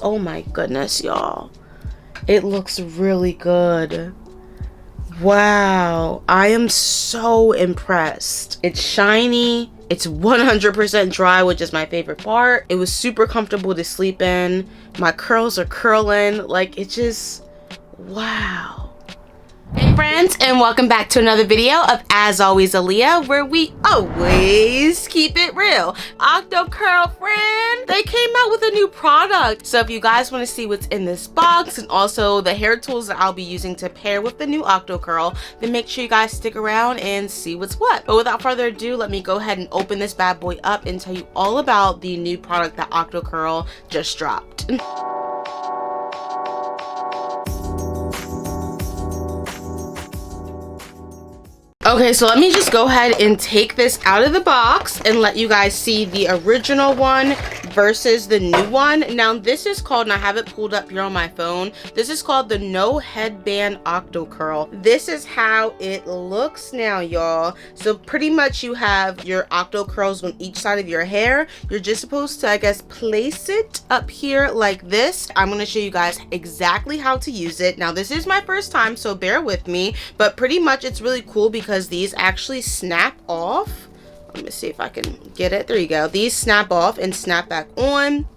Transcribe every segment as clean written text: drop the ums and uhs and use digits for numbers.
Oh my goodness, y'all. It looks really good. Wow, I am so impressed. It's shiny. It's 100% dry, which is my favorite part. It was super comfortable to sleep in. My curls are curling. Like, it just, wow. Hey friends, and welcome back to another video of As Always Aaliyah, where we always keep it real. Octocurl friend, they came out with a new product. So if you guys want to see what's in this box and also the hair tools that I'll be using to pair with the new Octocurl, then make sure you guys stick around and see what's what. But without further ado, let me go ahead and open this bad boy up and tell you all about the new product that Octocurl just dropped. Okay, so let me just go ahead and take this out of the box and let you guys see the original one versus the new one. Now this is called, and I have it pulled up here on my phone, this is called the No Headband Octocurl. This is how it looks now, y'all. So pretty much you have your Octocurls on each side of your hair. You're just supposed to, I guess, place it up here like this. I'm going to show you guys exactly how to use it. Now this is my first time, so bear with me, but pretty much it's really cool because these actually snap off. Let me see if I can get it. There you go. These snap off and snap back on.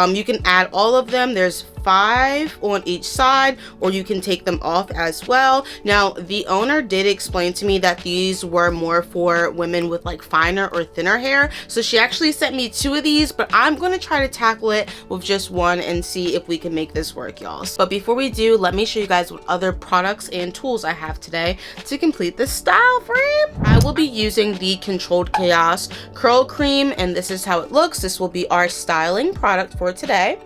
You can add all of them. There's 5 on each side, or you can take them off as well. Now the owner did explain to me that these were more for women with like finer or thinner hair, so she actually sent me 2 of these, but I'm going to try to tackle it with just one and see if we can make this work, y'all. But before we do, let me show you guys what other products and tools I have today to complete this style frame. I will be using the Controlled Chaos Curl Cream, and this is how it looks. This will be our styling product for today.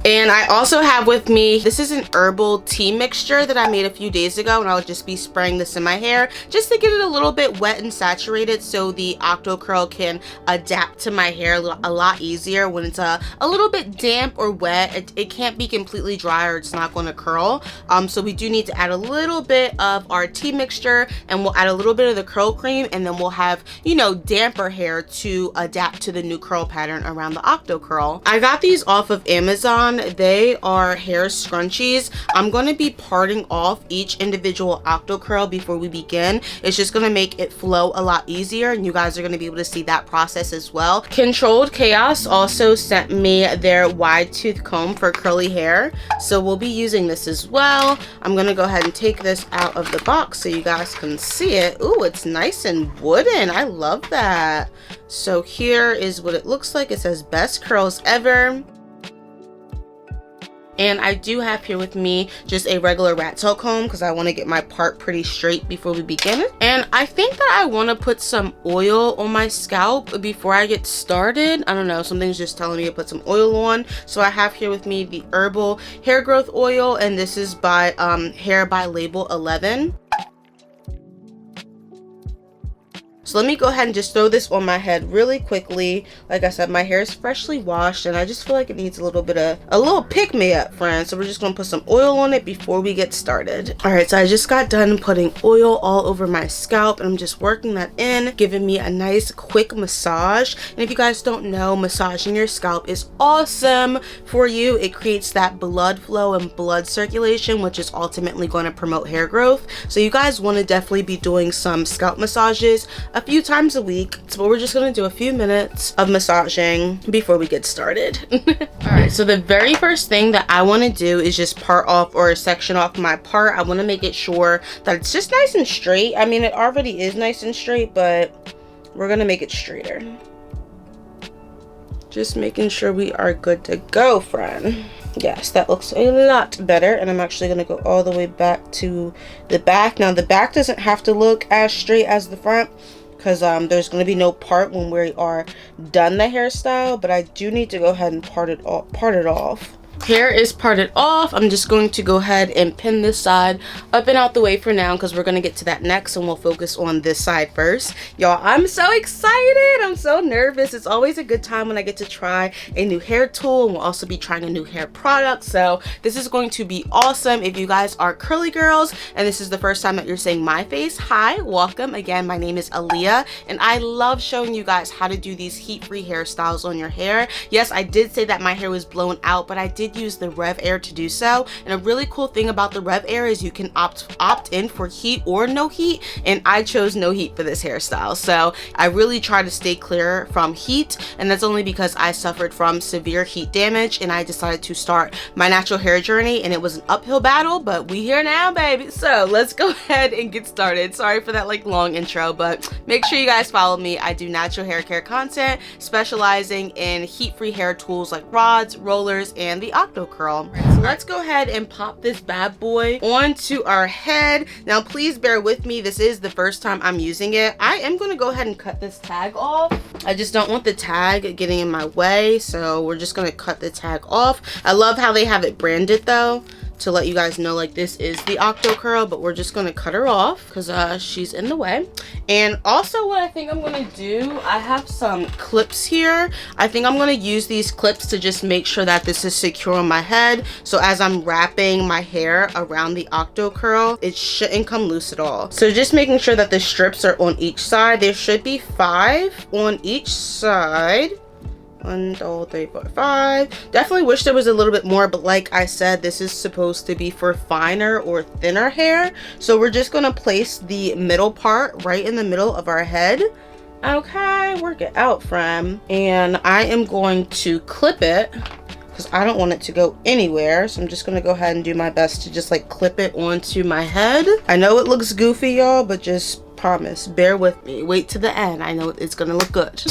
And I also have with me, this is an herbal tea mixture that I made a few days ago, and I'll just be spraying this in my hair just to get it a little bit wet and saturated so the Octocurl can adapt to my hair a lot easier when it's a little bit damp or wet. It can't be completely dry or it's not going to curl. So we do need to add a little bit of our tea mixture, and we'll add a little bit of the curl cream, and then we'll have, you know, damper hair to adapt to the new curl pattern around the Octocurl. I got these off of Amazon. They are hair scrunchies. I'm going to be parting off each individual Octocurl before we begin. It's just going to make it flow a lot easier, and you guys are going to be able to see that process as well. Controlled Chaos also sent me their wide tooth comb for curly hair, so we'll be using this as well. I'm going to go ahead and take this out of the box so you guys can see it. Ooh, it's nice and wooden. I love that. So here is what it looks like. It says best curls ever. And I do have here with me just a regular rat tail comb because I want to get my part pretty straight before we begin. And I think that I want to put some oil on my scalp before I get started. I don't know, something's just telling me to put some oil on. So I have here with me the Herbal hair growth oil, and this is by Hair by Label 11. So let me go ahead and just throw this on my head really quickly. Like I said, my hair is freshly washed and I just feel like it needs a little pick-me-up, friends. So we're just gonna put some oil on it before we get started. All right, so I just got done putting oil all over my scalp, and I'm just working that in, giving me a nice quick massage. And if you guys don't know, massaging your scalp is awesome for you. It creates that blood flow and blood circulation, which is ultimately going to promote hair growth. So you guys want to definitely be doing some scalp massages a few times a week. So we're just going to do a few minutes of massaging before we get started. All right, so the very first thing that I want to do is just part off or section off my part. I want to make it sure that it's just nice and straight. I mean, it already is nice and straight, but we're going to make it straighter. Just making sure we are good to go, friend. Yes, that looks a lot better. And I'm actually going to go all the way back to the back. Now, the back doesn't have to look as straight as the front, because there's going to be no part when we are done the hairstyle, but I do need to go ahead and part it off. Hair is parted off. I'm just going to go ahead and pin this side up and out the way for now because we're going to get to that next and we'll focus on this side first. Y'all, I'm so excited. I'm so nervous. It's always a good time when I get to try a new hair tool, and we'll also be trying a new hair product. So this is going to be awesome. If you guys are curly girls and this is the first time that you're seeing my face, hi, welcome. Again, my name is Aaliyah and I love showing you guys how to do these heat-free hairstyles on your hair. Yes, I did say that my hair was blown out, but I did use the Rev Air to do so. And a really cool thing about the Rev Air is you can opt in for heat or no heat, and I chose no heat for this hairstyle. So I really try to stay clear from heat, and that's only because I suffered from severe heat damage and I decided to start my natural hair journey, and it was an uphill battle, but we here now, baby. So let's go ahead and get started. Sorry for that like long intro, but make sure you guys follow me. I do natural hair care content specializing in heat-free hair tools like rods, rollers, and the Octocurl. So let's go ahead and pop this bad boy onto our head. Now please bear with me, this is the first time I'm using it. I am going to go ahead and cut this tag off. I just don't want the tag getting in my way, so we're just going to cut the tag off. I love how they have it branded though, to let you guys know like this is the Octocurl, but we're just going to cut her off because she's in the way. And also what I think I'm going to do, I have some clips here. I think I'm going to use these clips to just make sure that this is secure on my head, so as I'm wrapping my hair around the Octocurl, it shouldn't come loose at all. So just making sure that the strips are on each side. There should be 5 on each side. 1, 2, 3, 4, 5. Definitely wish there was a little bit more, but like I said, this is supposed to be for finer or thinner hair. So we're just going to place the middle part right in the middle of our head. Okay, work it out, friend. And I am going to clip it because I don't want it to go anywhere. So I'm just going to go ahead and do my best to just like clip it onto my head. I know it looks goofy, y'all, but just promise, bear with me, wait to the end. I know it's gonna look good.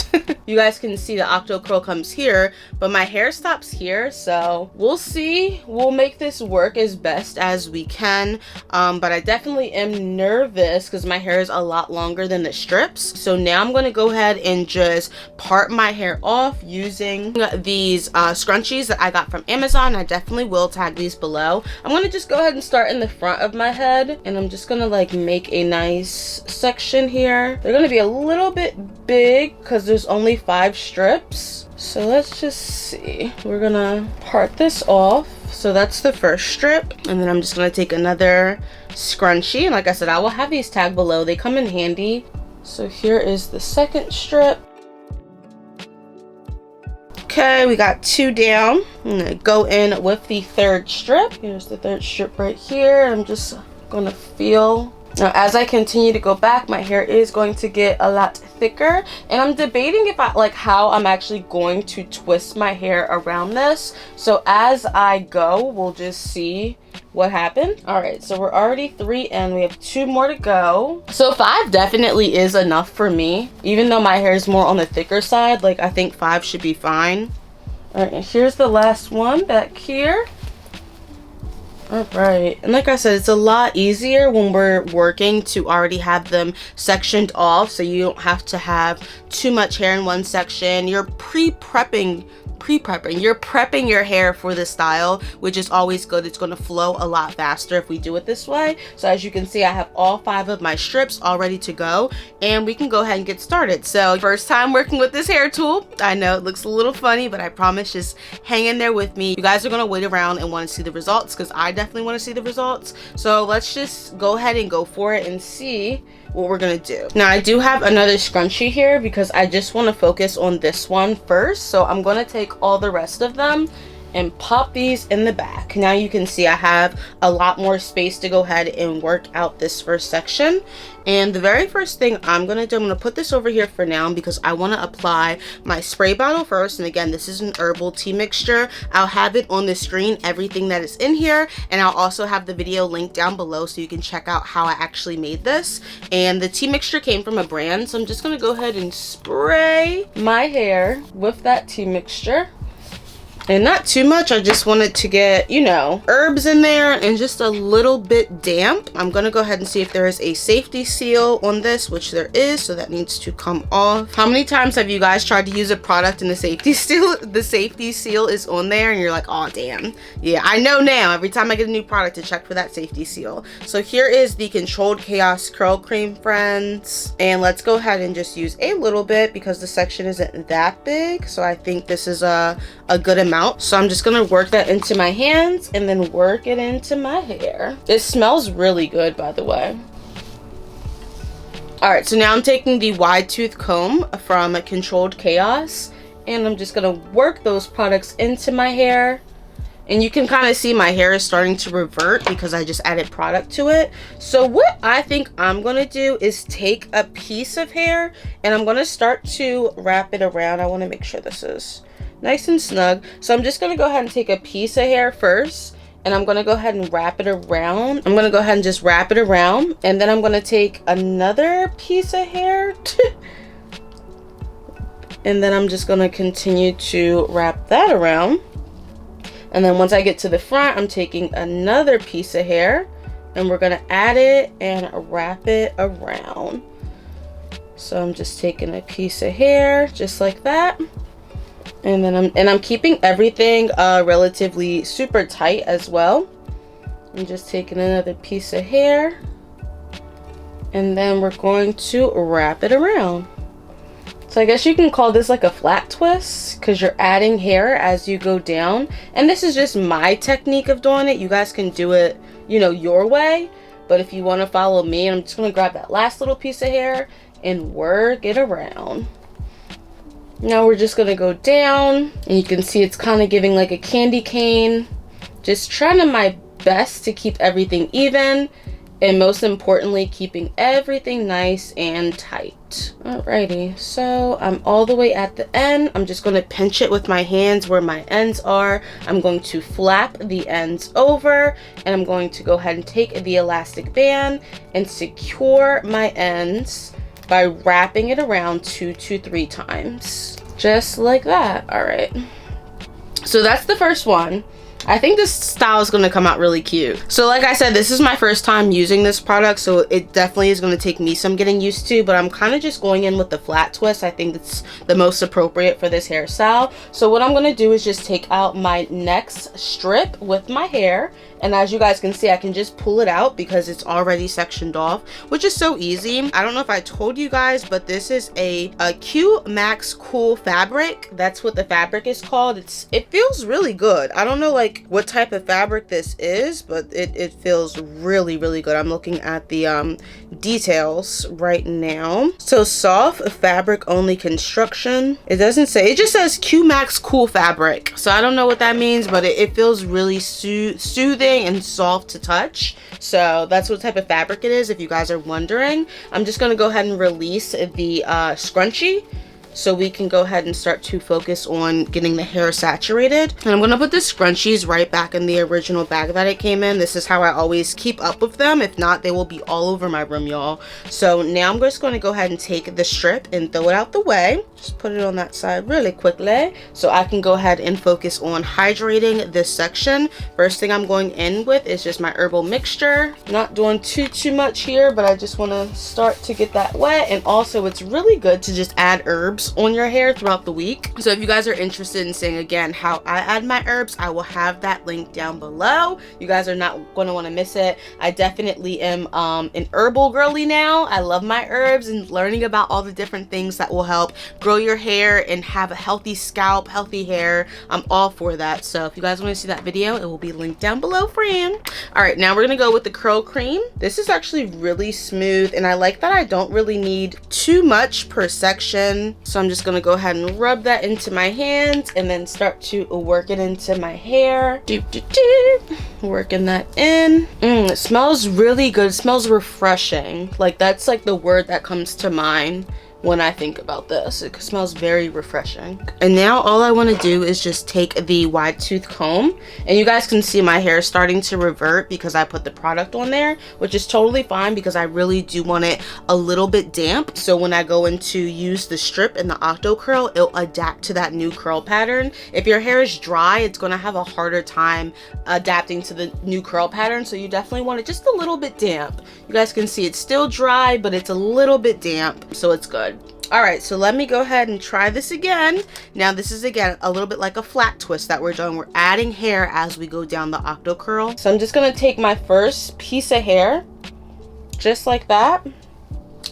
You guys can see the Octocurl comes here, but my hair stops here, so we'll see. We'll make this work as best as we can, but I definitely am nervous because my hair is a lot longer than the strips. So now I'm going to go ahead and just part my hair off using these scrunchies that I got from Amazon. I definitely will tag these below. I'm going to just go ahead and start in the front of my head, and I'm just going to like make a nice section here. They're going to be a little bit big because there's only 5 strips. So let's just see. We're gonna part this off. So that's the first strip, and then I'm just gonna take another scrunchie, and like I said, I will have these tagged below. They come in handy. So here is the second strip. Okay, we got 2 down. I'm gonna go in with the third strip. Here's the third strip right here. I'm just gonna feel. Now, as I continue to go back, my hair is going to get a lot thicker, and I'm debating if how I'm actually going to twist my hair around this. So as I go, we'll just see what happened. All right, so we're already 3 in. We have 2 more to go. So 5 definitely is enough for me, even though my hair is more on the thicker side. Like, I think 5 should be fine. All right, and here's the last one back here. All right, and like I said, it's a lot easier when we're working to already have them sectioned off, so you don't have to have too much hair in one section. You're prepping your hair for the style, which is always good. It's going to flow a lot faster if we do it this way. So as you can see, I have all 5 of my strips all ready to go, and we can go ahead and get started. So first time working with this hair tool. I know it looks a little funny, but I promise, just hang in there with me. You guys are going to wait around and want to see the results, because I definitely want to see the results. So let's just go ahead and go for it and see what we're gonna do. Now, I do have another scrunchie here because I just want to focus on this one first. So I'm gonna take all the rest of them and pop these in the back. Now you can see I have a lot more space to go ahead and work out this first section. And the very first thing I'm gonna do, I'm gonna put this over here for now because I want to apply my spray bottle first. And again, this is an Herbal tea mixture. I'll have it on the screen, everything that is in here, and I'll also have the video linked down below so you can check out how I actually made this. And the tea mixture came from a brand, so I'm just gonna go ahead and spray my hair with that tea mixture. And not too much, I just wanted to get, you know, herbs in there and just a little bit damp. I'm gonna go ahead and see if there is a safety seal on this, which there is, so that needs to come off. How many times have you guys tried to use a product and the safety seal is on there and you're like, oh damn. Yeah, I know now, every time I get a new product to check for that safety seal. So here is the Controlled Chaos Curl Cream, friends. And let's go ahead and just use a little bit because the section isn't that big. So I think this is a good amount. So I'm just gonna work that into my hands and then work it into my hair. It smells really good, by the way. All right, so now I'm taking the wide tooth comb from Controlled Chaos and I'm just gonna work those products into my hair. And you can kind of see my hair is starting to revert because I just added product to it. So what I think I'm gonna do is take a piece of hair and I'm gonna start to wrap it around. I wanna make sure this is nice and snug. So I'm just gonna go ahead and take a piece of hair first and I'm gonna go ahead and wrap it around. I'm gonna go ahead and just wrap it around and then I'm gonna take another piece of hair and then I'm just gonna continue to wrap that around. And then once I get to the front, I'm taking another piece of hair and we're gonna add it and wrap it around. So I'm just taking a piece of hair just like that. And then I'm keeping everything relatively super tight as well. I'm just taking another piece of hair and then we're going to wrap it around. So I guess you can call this like a flat twist because you're adding hair as you go down. And this is just my technique of doing it. You guys can do it, you know, your way. But if you want to follow me, I'm just going to grab that last little piece of hair and work it around. Now we're just gonna go down and you can see it's kind of giving like a candy cane. Just trying my best to keep everything even and most importantly keeping everything nice and tight. Alrighty, so I'm all the way at the end. I'm just going to pinch it with my hands where my ends are. I'm going to flap the ends over and I'm going to go ahead and take the elastic band and secure my ends by wrapping it around 2 to 3 times. Just like that. All right. So that's the first one. I think this style is going to come out really cute. So like I said, this is my first time using this product, so it definitely is going to take me some getting used to, but I'm kind of just going in with the flat twist. I think it's the most appropriate for this hairstyle. So what I'm going to do is just take out my next strip with my hair, and as you guys can see, I can just pull it out because it's already sectioned off, which is so easy. I don't know if I told you guys, but this is a Q Max Cool fabric. That's what the fabric is called. It feels really good. I don't know like what type of fabric this is, but it feels really good. I'm looking at the details right now. So soft fabric only construction. It doesn't say, it just says Q Max Cool fabric. So I don't know what that means, but it feels really soothing and soft to touch. So that's what type of fabric it is, if you guys are wondering. I'm just gonna go ahead and release the scrunchie so we can go ahead and start to focus on getting the hair saturated. And I'm gonna put the scrunchies right back in the original bag that it came in. This is how I always keep up with them. If not, they will be all over my room, y'all. So now I'm just gonna go ahead and take the strip and throw it out the way. Just put it on that side really quickly so I can go ahead and focus on hydrating this section. First thing I'm going in with is just my herbal mixture. Not doing too much here, but I just wanna start to get that wet. And also it's really good to just add herbs on your hair throughout the week. So if you guys are interested in seeing again how I add my herbs, I will have that link down below. You guys are not going to want to miss it. I definitely am an herbal girly now. I love my herbs and learning about all the different things that will help grow your hair and have a healthy scalp, healthy hair. I'm all for that. So if you guys want to see that video, it will be linked down below, friend. All right, now we're gonna go with the curl cream. This is actually really smooth and I like that I don't really need too much per section. So I'm just gonna go ahead and rub that into my hands and then start to work it into my hair. Working that in. It smells really good. It smells refreshing. Like that's like the word that comes to mind when I think about this. It smells very refreshing. And now all I want to do is just take the wide tooth comb, and you guys can see my hair is starting to revert because I put the product on there, which is totally fine because I really do want it a little bit damp, so when I go in to use the strip and the Octocurl, it'll adapt to that new curl pattern. If your hair is dry, it's going to have a harder time adapting to the new curl pattern, so you definitely want it just a little bit damp. You guys can see it's still dry, but it's a little bit damp, so it's good. All right, so let me go ahead and try this again. Now this is again a little bit like a flat twist that we're doing. We're adding hair as we go down the Octocurl. So I'm just gonna take my first piece of hair, just like that.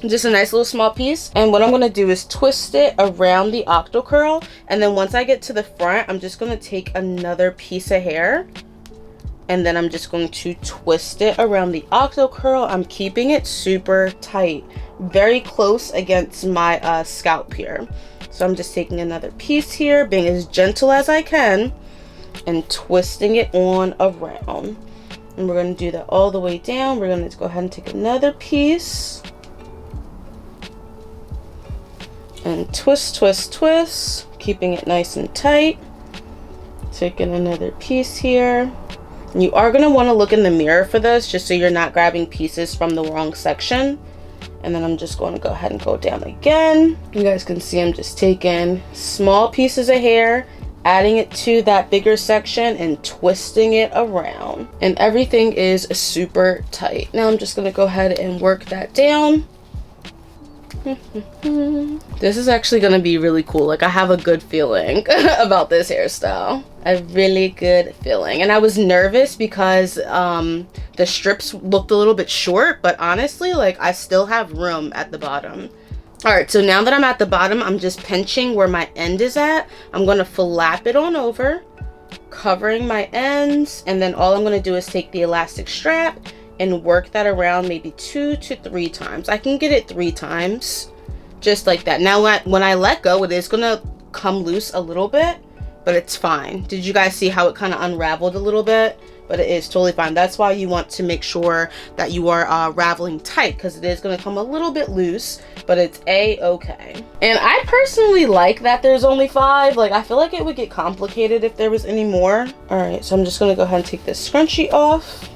Just a nice little small piece. And what I'm gonna do is twist it around the Octocurl. And then once I get to the front, I'm just gonna take another piece of hair. And then I'm just going to twist it around the Octocurl. I'm keeping it super tight, very close against my scalp here. So I'm just taking another piece here, being as gentle as I can, and twisting it on around. And we're going to do that all the way down. We're going to go ahead and take another piece. And twist, twist, twist, keeping it nice and tight. Taking another piece here. You are going to want to look in the mirror for this, just so you're not grabbing pieces from the wrong section. And then I'm just going to go ahead and go down again. You guys can see I'm just taking small pieces of hair, adding it to that bigger section and twisting it around. And everything is super tight. Now I'm just going to go ahead and work that down. This is actually going to be really cool. Like, I have a good feeling about this hairstyle. A really good feeling. And I was nervous because the strips looked a little bit short, but honestly, like, I still have room at the bottom. All right, so now that I'm at the bottom, I'm just pinching where my end is at. I'm going to flap it on over, covering my ends, and then all I'm going to do is take the elastic strap and work that around maybe 2 to 3 times. I can get it 3 times, just like that. Now when I let go, it is gonna come loose a little bit, but it's fine. Did you guys see how it kind of unraveled a little bit? But it is totally fine. That's why you want to make sure that you are raveling tight, because it is gonna come a little bit loose, but it's a-okay. And I personally like that there's only 5. Like, I feel like it would get complicated if there was any more. All right, so I'm just gonna go ahead and take this scrunchie off.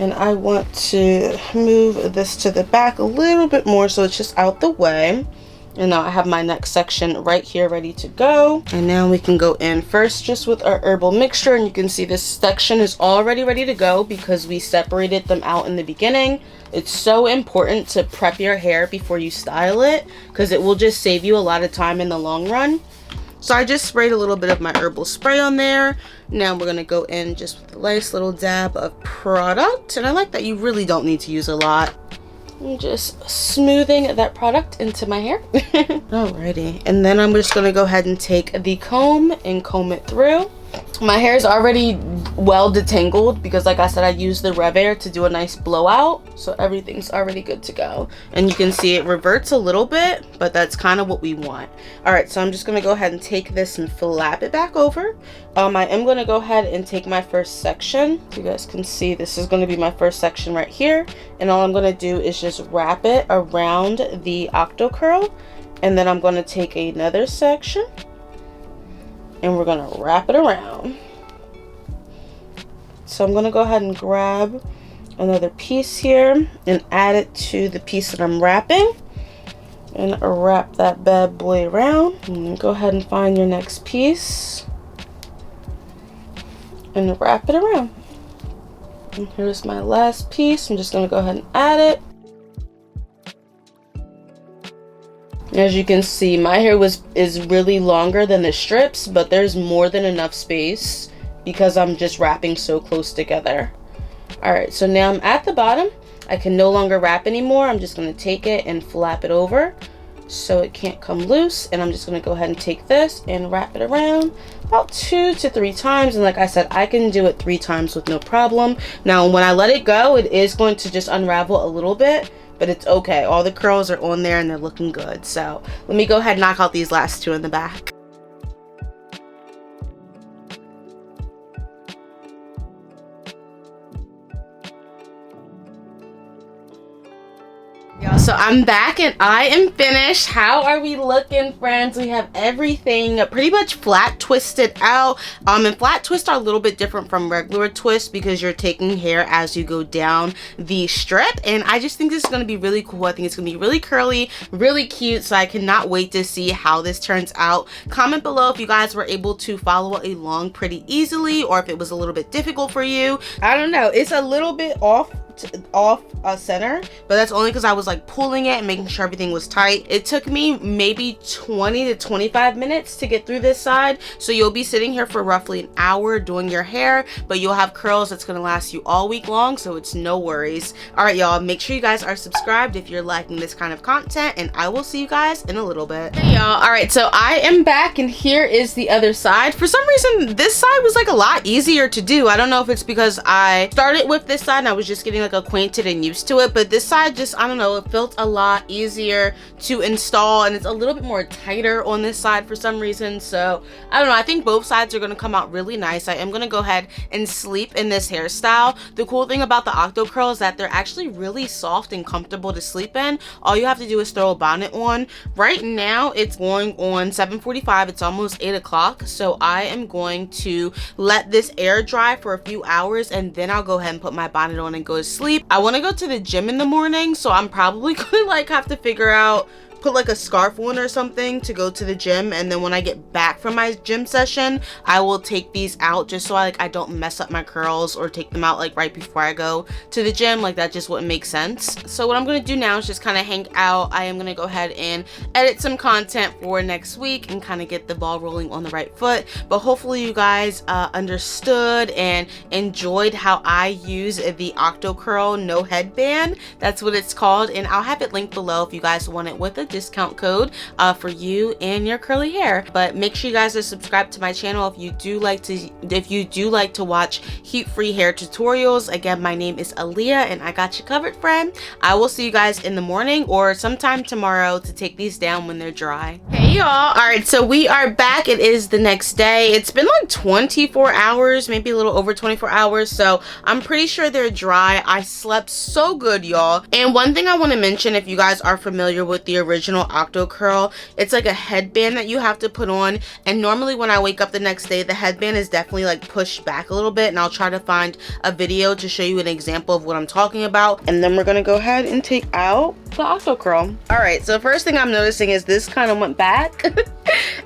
And I want to move this to the back a little bit more so it's just out the way. And now I have my next section right here ready to go. And now we can go in first just with our herbal mixture. And you can see this section is already ready to go because we separated them out in the beginning. It's so important to prep your hair before you style it, because it will just save you a lot of time in the long run. So I just sprayed a little bit of my herbal spray on there. Now we're going to go in just with a nice little dab of product. And I like that you really don't need to use a lot. I'm just smoothing that product into my hair. Alrighty. And then I'm just going to go ahead and take the comb and comb it through. My hair is already well detangled because, like I said, I used the Rev Air to do a nice blowout, so everything's already good to go. And you can see it reverts a little bit, but that's kind of what we want. All right, so I'm just going to go ahead and take this and flap it back over. I am going to go ahead and take my first section. You guys can see this is going to be my first section right here, and all I'm going to do is just wrap it around the Octocurl, and then I'm going to take another section and we're gonna wrap it around. So I'm gonna go ahead and grab another piece here and add it to the piece that I'm wrapping, and wrap that bad boy around. And go ahead and find your next piece and wrap it around. And here's my last piece. I'm just gonna go ahead and add it. As you can see, my hair is really longer than the strips, but there's more than enough space because I'm just wrapping so close together. Alright, so now I'm at the bottom. I can no longer wrap anymore. I'm just going to take it and flap it over so it can't come loose. And I'm just going to go ahead and take this and wrap it around about 2 to 3 times. And like I said, I can do it 3 times with no problem. Now, when I let it go, it is going to just unravel a little bit, but it's okay. All the curls are on there and they're looking good. So let me go ahead and knock out these last 2 in the back. So I'm back and I am finished. How are we looking, friends? We have everything pretty much flat twisted out. And flat twists are a little bit different from regular twists because you're taking hair as you go down the strip, and I just think this is going to be really cool. I think it's going to be really curly, really cute, so I cannot wait to see how this turns out. Comment below if you guys were able to follow along pretty easily or if it was a little bit difficult for you. I don't know, it's a little bit off center, but that's only because I was like pulling it and making sure everything was tight. It took me maybe 20 to 25 minutes to get through this side, so you'll be sitting here for roughly an hour doing your hair, but you'll have curls that's going to last you all week long, so it's no worries. All right, y'all, make sure you guys are subscribed if you're liking this kind of content, and I will see you guys in a little bit. Hey y'all, all right, so I am back and here is the other side. For some reason this side was like a lot easier to do. I don't know if it's because I started with this side and I was just getting like acquainted and used to it, but this side just, I don't know, it felt a lot easier to install, and it's a little bit more tighter on this side for some reason. So I don't know, I think both sides are going to come out really nice. I am going to go ahead and sleep in this hairstyle. The cool thing about the Octocurl is that they're actually really soft and comfortable to sleep in. All you have to do is throw a bonnet on. Right now it's going on 7:45, it's almost 8 o'clock, so I am going to let this air dry for a few hours and then I'll go ahead and put my bonnet on and go to sleep. I want to go to the gym in the morning, so I'm probably gonna like have to figure out, put like a scarf on or something to go to the gym, and then when I get back from my gym session I will take these out just so I don't mess up my curls or take them out like right before I go to the gym. Like that just wouldn't make sense. So what I'm gonna do now is just kind of hang out. I am gonna go ahead and edit some content for next week and kind of get the ball rolling on the right foot. But hopefully you guys understood and enjoyed how I use the Octocurl No Headband. That's what it's called, and I'll have it linked below if you guys want it with a discount code for you and your curly hair. But make sure you guys are subscribed to my channel if you do like to watch heat-free hair tutorials. Again, my name is Aaliyah and I got you covered, friend. I will see you guys in the morning or sometime tomorrow to take these down when they're dry. Hey y'all, all right, so we are back. It is the next day. It's been like 24 hours, maybe a little over 24 hours, so I'm pretty sure they're dry. I slept so good, y'all. And one thing I want to mention, if you guys are familiar with the original Octocurl, it's like a headband that you have to put on, and normally when I wake up the next day the headband is definitely like pushed back a little bit, and I'll try to find a video to show you an example of what I'm talking about, and then we're gonna go ahead and take out the Octocurl. All right, so first thing I'm noticing is this kind of went back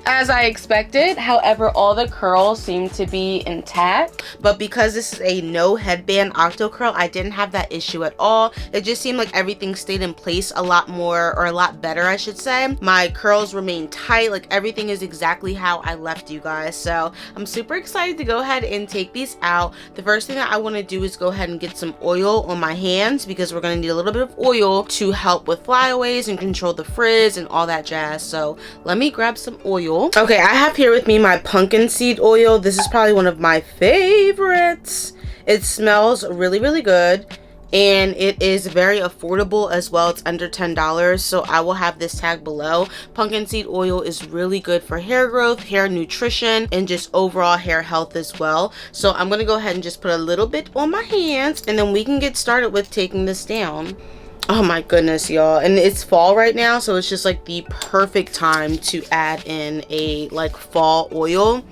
as I expected. However, all the curls seem to be intact, but because this is a no headband Octocurl, I didn't have that issue at all. It just seemed like everything stayed in place a lot more, or a lot better I should say. My curls remain tight, like everything is exactly how I left you guys. So I'm super excited to go ahead and take these out. The first thing that I want to do is go ahead and get some oil on my hands because we're going to need a little bit of oil to help with flyaways and control the frizz and all that jazz. So let me grab some oil. Okay, I have here with me my pumpkin seed oil. This is probably one of my favorites. It smells really, really good, and it is very affordable as well. It's under $10, so I will have this tag below. Pumpkin seed oil is really good for hair growth, hair nutrition, and just overall hair health as well. So I'm gonna go ahead and just put a little bit on my hands, and then we can get started with taking this down. Oh my goodness, y'all, and it's fall right now, so it's just like the perfect time to add in a like fall oil.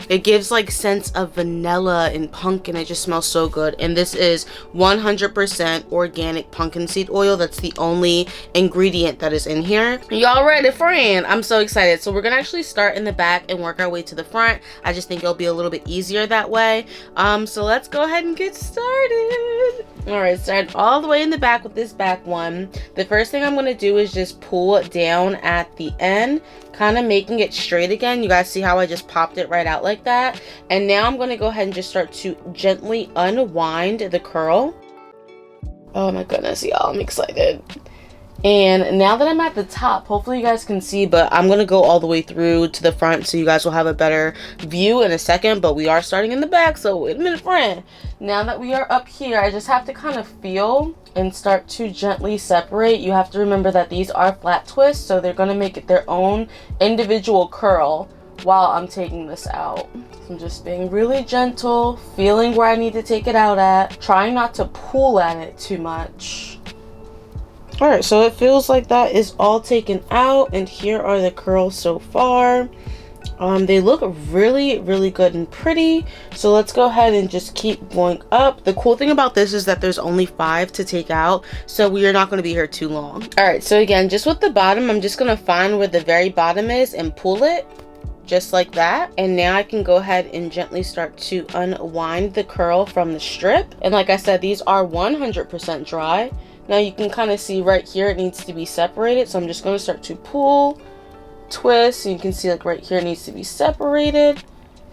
It gives like sense of vanilla and pumpkin. It just smells so good. And this is 100% organic pumpkin seed oil. That's the only ingredient that is in here. Y'all ready, friend? I'm so excited. So we're gonna actually start in the back and work our way to the front. I just think it'll be a little bit easier that way. So let's go ahead and get started. All right, start all the way in the back with this back one. The first thing I'm gonna do is just pull it down at the end, kind of making it straight again. You guys see how I just popped it right out like that? And now I'm going to go ahead and just start to gently unwind the curl. Oh my goodness, y'all, I'm excited. And now that I'm at the top, hopefully you guys can see, but I'm going to go all the way through to the front so you guys will have a better view in a second. But we are starting in the back, so wait a minute, friend. Now that we are up here, I just have to kind of feel and start to gently separate. You have to remember that these are flat twists, so they're going to make it their own individual curl while I'm taking this out. So I'm just being really gentle, feeling where I need to take it out at, trying not to pull at it too much. All right, so it feels like that is all taken out, and here are the curls so far. They look really, really good and pretty. So let's go ahead and just keep going up. The cool thing about this is that there's only 5 to take out, so we are not going to be here too long. All right, so again, just with the bottom, I'm just going to find where the very bottom is and pull it just like that. And now I can go ahead and gently start to unwind the curl from the strip. And like I said, these are 100% dry. Now you can kind of see right here it needs to be separated, so I'm just going to start to pull, twist, and you can see like right here it needs to be separated.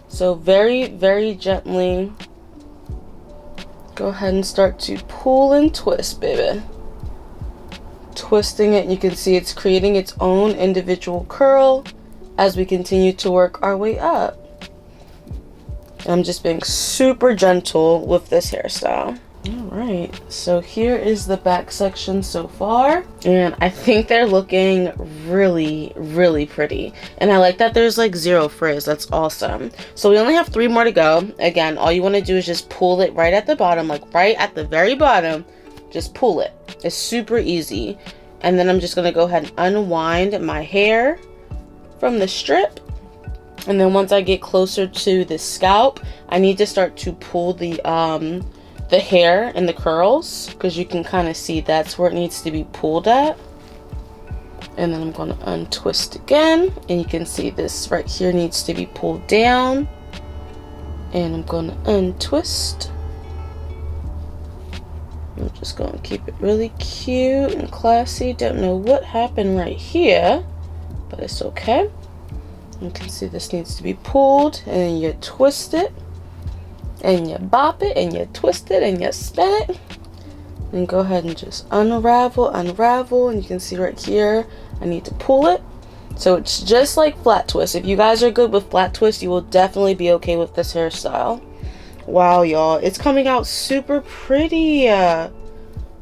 So very, very gently go ahead and start to pull and twist, baby. Twisting it, you can see it's creating its own individual curl as we continue to work our way up. I'm just being super gentle with this hairstyle. All right, so here is the back section so far, and I think they're looking really, really pretty. And I like that there's like 0 frizz. That's awesome. So we only have 3 more to go. Again, all you want to do is just pull it right at the bottom, like right at the very bottom. Just pull it. It's super easy. And then I'm just going to go ahead and unwind my hair from the strip. And then once I get closer to the scalp, I need to start to pull the hair and the curls, because you can kind of see that's where it needs to be pulled at. And then I'm going to untwist again, and you can see this right here needs to be pulled down, and I'm going to untwist. I'm just going to keep it really cute and classy. Don't know what happened right here, but it's okay. You can see this needs to be pulled, and then you twist it, and you bop it, and you twist it, and you spin it. And go ahead and just unravel, and you can see right here, I need to pull it. So it's just like flat twist. If you guys are good with flat twist, you will definitely be okay with this hairstyle. Wow, y'all, it's coming out super pretty.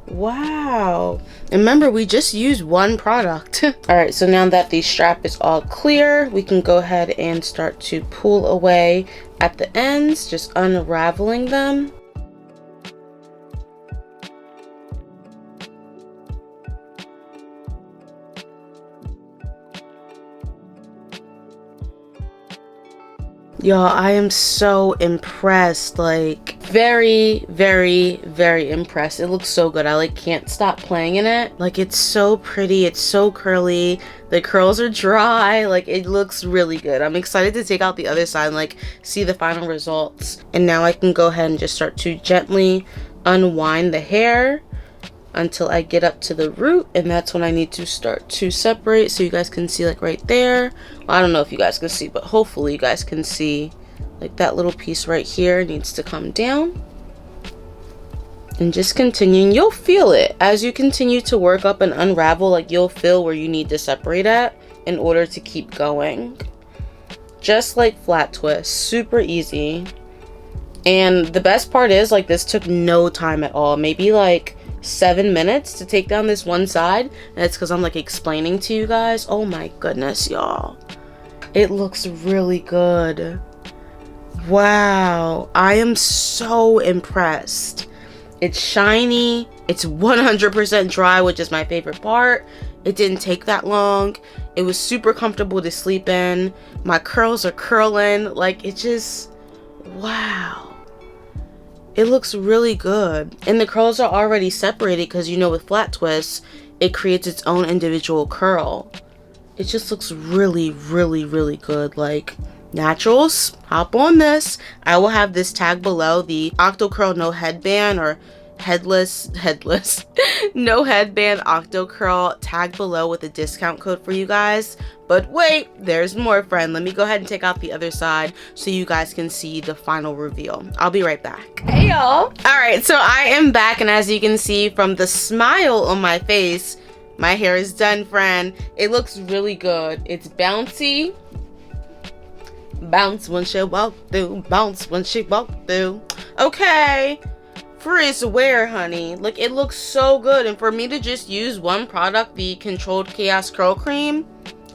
Wow. And remember, we just used 1 product. All right, so now that the strap is all clear, we can go ahead and start to pull away at the ends, just unraveling them. Y'all, I am so impressed. Like, very, very, very impressed. It looks so good. I like can't stop playing in it. Like, it's so pretty. It's so curly. The curls are dry. Like, it looks really good. I'm excited to take out the other side and like see the final results. And now I can go ahead and just start to gently unwind the hair until I get up to the root, and that's when I need to start to separate, so you guys can see like right there. Well, I don't know if you guys can see, but hopefully you guys can see like that little piece right here needs to come down. And just continuing, you'll feel it as you continue to work up and unravel. Like, you'll feel where you need to separate at in order to keep going. Just like flat twist, super easy. And the best part is, like, this took no time at all. Maybe like 7 minutes to take down this one side, and it's because I'm like explaining to you guys. Oh my goodness, y'all, it looks really good. Wow, I am so impressed. It's shiny, it's 100% dry, which is my favorite part. It didn't take that long. It was super comfortable to sleep in. My curls are curling. Like, it just, wow. It looks really good. And the curls are already separated because, you know, with flat twists, it creates its own individual curl. It just looks really, really, really good. Like, naturals, hop on this. I will have this tag below, the Octocurl No Headband or Headless No Headband Octocurl tag below with a discount code for you guys. But wait, there's more, friend. Let me go ahead and take out the other side so you guys can see the final reveal. I'll be right back. Hey, y'all. All right, so I am back, and as you can see from the smile on my face, my hair is done, friend. It looks really good. It's bouncy. Bounce when she walk through. Bounce when she walk through. Okay. Frizz wear, honey. Like, it looks so good. And for me to just use 1 product, the Controlled Chaos Curl Cream,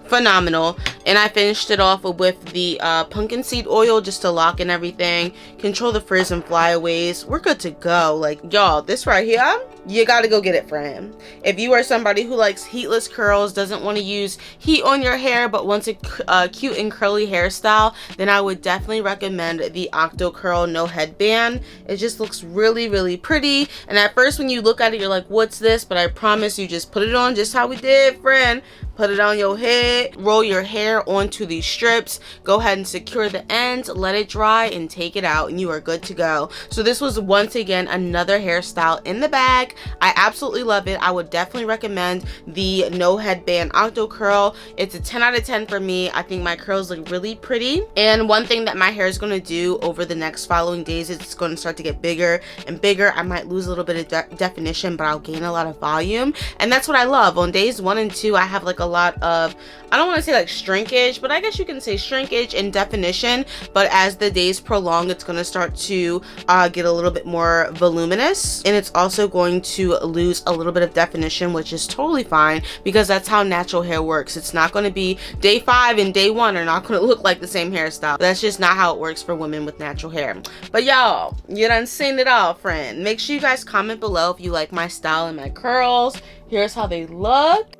phenomenal. And I finished it off with the pumpkin seed oil just to lock in everything, control the frizz and flyaways. We're good to go. Like, y'all, this right here, you gotta go get it for him. If you are somebody who likes heatless curls, doesn't want to use heat on your hair, but wants a cute and curly hairstyle, then I would definitely recommend the Octocurl No Headband. It just looks really, really pretty. And at first when you look at it, you're like, what's this? But I promise you, just put it on just how we did, friend. Put it on your head, roll your hair onto these strips, go ahead and secure the ends, let it dry, and take it out, and you are good to go. So this was once again another hairstyle in the bag. I absolutely love it. I would definitely recommend the No Headband Octocurl. It's a 10 out of 10 for me. I think my curls look really pretty. And one thing that my hair is going to do over the next following days is it's going to start to get bigger and bigger. I might lose a little bit of definition, but I'll gain a lot of volume. And that's what I love. On days 1 and 2, I have like a lot of, I don't want to say like shrinkage, but I guess you can say shrinkage and definition. But as the days prolong, it's going to start to get a little bit more voluminous, and it's also going to lose a little bit of definition, which is totally fine because that's how natural hair works. It's not going to be day 5 and day 1 are not going to look like the same hairstyle. That's just not how it works for women with natural hair. But y'all, you done seen it all, friend. Make sure you guys comment below if you like my style and my curls. Here's how they look.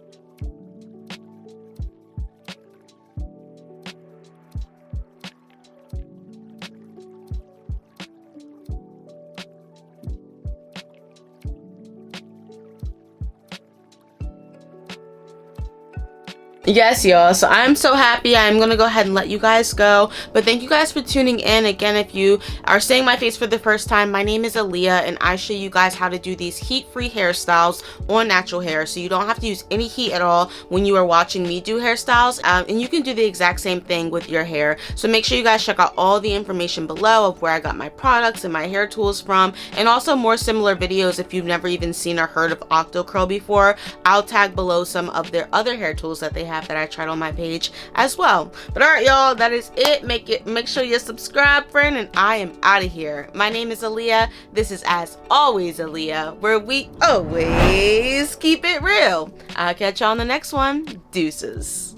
Yes, y'all, so I'm so happy. I'm gonna go ahead and let you guys go, but thank you guys for tuning in. Again, if you are seeing my face for the first time, my name is Aaliyah, and I show you guys how to do these heat-free hairstyles on natural hair, so you don't have to use any heat at all when you are watching me do hairstyles. And you can do the exact same thing with your hair. So make sure you guys check out all the information below of where I got my products and my hair tools from, and also more similar videos. If you've never even seen or heard of Octocurl before, I'll tag below some of their other hair tools that they have that I tried on my page as well. But all right, y'all, that is it. Make sure you subscribe, friend, and I am out of here. My name is Aaliyah. This is As Always Aaliyah, where we always keep it real. I'll catch y'all on the next one. Deuces.